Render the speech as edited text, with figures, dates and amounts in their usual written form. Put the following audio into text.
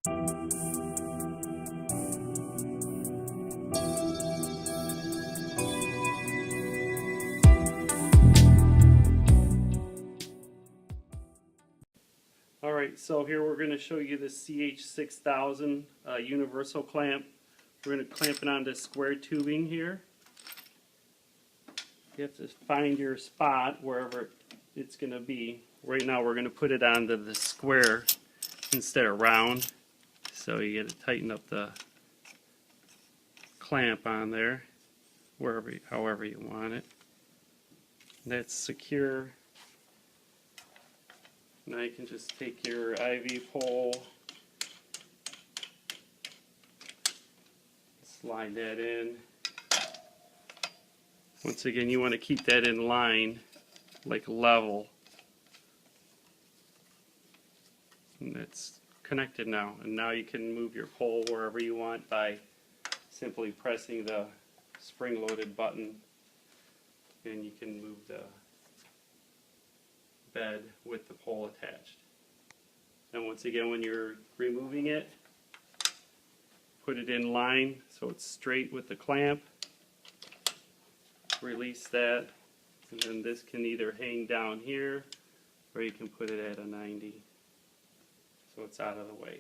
Alright, so here we're going to show you the CH6000 universal clamp. We're going to clamp it onto square tubing here. You have to find your spot wherever it's going to be. Right now we're going to put it onto the square instead of round. So you got to tighten up the clamp on there, however you want it. That's secure. Now you can just take your IV pole, slide that in. Once again, you want to keep that in line, like level. And that's connected now. And now you can move your pole wherever you want by simply pressing the spring-loaded button, and you can move the bed with the pole attached. And once again, when you're removing it, put it in line so it's straight with the clamp. Release that, and then this can either hang down here or you can put it at a 90 so it's out of the way.